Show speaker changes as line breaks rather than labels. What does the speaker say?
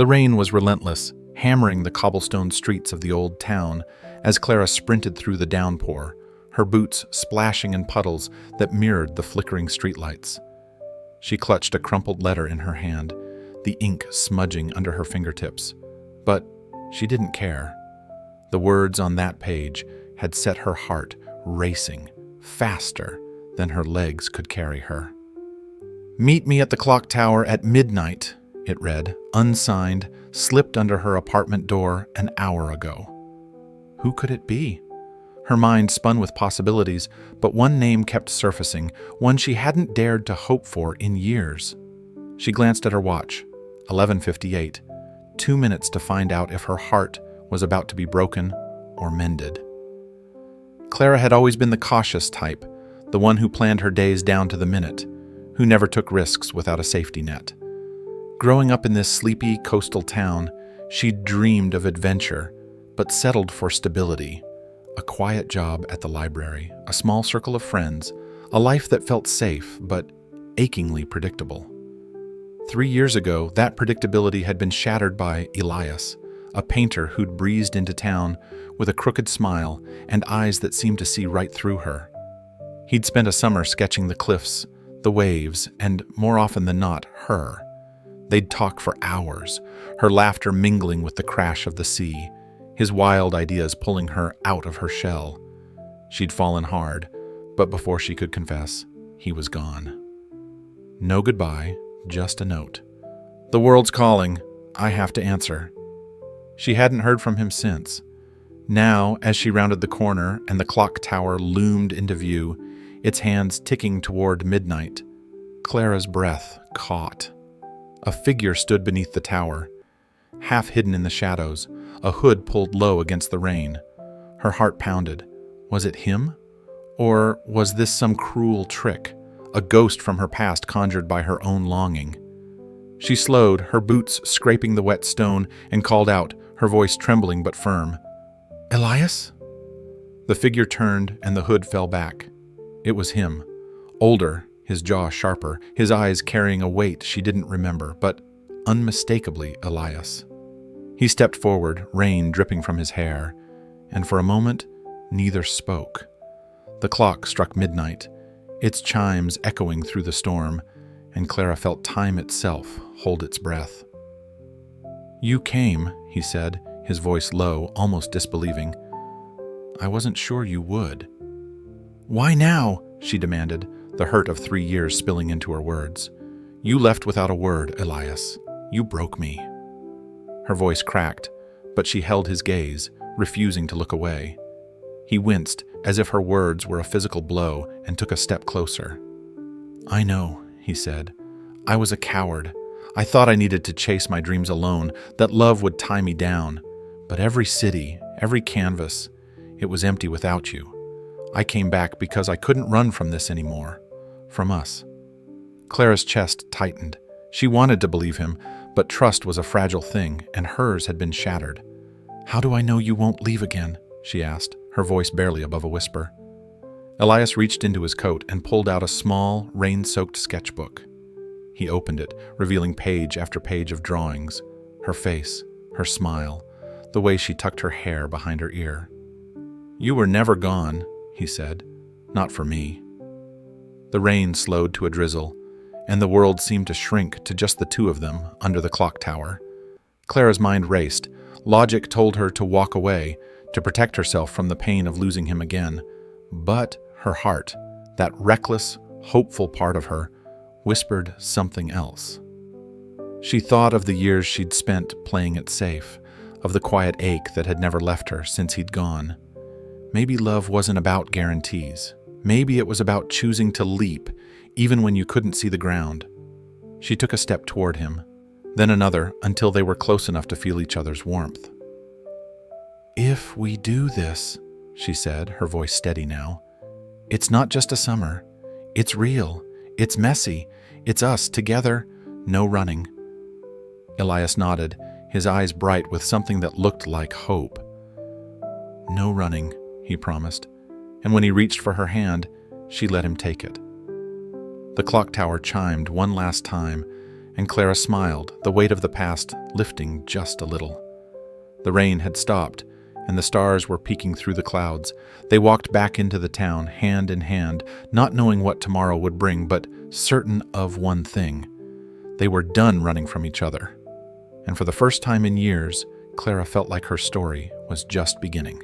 The rain was relentless, hammering the cobblestone streets of the old town as Clara sprinted through the downpour, her boots splashing in puddles that mirrored the flickering streetlights. She clutched a crumpled letter in her hand, the ink smudging under her fingertips. But she didn't care. The words on that page had set her heart racing faster than her legs could carry her. "Meet me at the clock tower at midnight," it read, unsigned, slipped under her apartment door an hour ago. Who could it be? Her mind spun with possibilities, but one name kept surfacing, one she hadn't dared to hope for in years. She glanced at her watch. 11:58. 2 minutes to find out if her heart was about to be broken or mended. Clara had always been the cautious type, the one who planned her days down to the minute, who never took risks without a safety net. Growing up in this sleepy coastal town, she dreamed of adventure, but settled for stability. A quiet job at the library, a small circle of friends, a life that felt safe but achingly predictable. 3 years ago, that predictability had been shattered by Elias, a painter who'd breezed into town with a crooked smile and eyes that seemed to see right through her. He'd spent a summer sketching the cliffs, the waves, and more often than not, her. They'd talk for hours, her laughter mingling with the crash of the sea, his wild ideas pulling her out of her shell. She'd fallen hard, but before she could confess, he was gone. No goodbye, just a note. "The world's calling. I have to answer." She hadn't heard from him since. Now, as she rounded the corner and the clock tower loomed into view, its hands ticking toward midnight, Clara's breath caught. A figure stood beneath the tower, half hidden in the shadows, a hood pulled low against the rain. Her heart pounded. Was it him? Or was this some cruel trick, a ghost from her past conjured by her own longing? She slowed, her boots scraping the wet stone, and called out, her voice trembling but firm. "Elias?" The figure turned and the hood fell back. It was him. Older, his jaw sharper, his eyes carrying a weight she didn't remember, but unmistakably Elias. He stepped forward, rain dripping from his hair, and for a moment, neither spoke. The clock struck midnight, its chimes echoing through the storm, and Clara felt time itself hold its breath. "You came," he said, his voice low, almost disbelieving. "I wasn't sure you would." "Why now?" she demanded, the hurt of 3 years spilling into her words. "You left without a word, Elias. You broke me." Her voice cracked, but she held his gaze, refusing to look away. He winced, as if her words were a physical blow, and took a step closer. "I know," he said. "I was a coward. I thought I needed to chase my dreams alone, that love would tie me down. But every city, every canvas, it was empty without you. I came back because I couldn't run from this anymore. From us." Clara's chest tightened. She wanted to believe him, but trust was a fragile thing, and hers had been shattered. "How do I know you won't leave again?" she asked, her voice barely above a whisper. Elias reached into his coat and pulled out a small, rain-soaked sketchbook. He opened it, revealing page after page of drawings, her face, her smile, the way she tucked her hair behind her ear. "You were never gone," he said. "Not for me." The rain slowed to a drizzle, and the world seemed to shrink to just the two of them under the clock tower. Clara's mind raced. Logic told her to walk away, to protect herself from the pain of losing him again. But her heart, that reckless, hopeful part of her, whispered something else. She thought of the years she'd spent playing it safe, of the quiet ache that had never left her since he'd gone. Maybe love wasn't about guarantees. Maybe it was about choosing to leap, even when you couldn't see the ground. She took a step toward him, then another until they were close enough to feel each other's warmth. "If we do this," she said, her voice steady now, "it's not just a summer. It's real. It's messy. It's us together. No running." Elias nodded, his eyes bright with something that looked like hope. "No running," he promised, and when he reached for her hand, she let him take it. The clock tower chimed one last time, and Clara smiled, the weight of the past lifting just a little. The rain had stopped, and the stars were peeking through the clouds. They walked back into the town, hand in hand, not knowing what tomorrow would bring, but certain of one thing. They were done running from each other. And for the first time in years, Clara felt like her story was just beginning.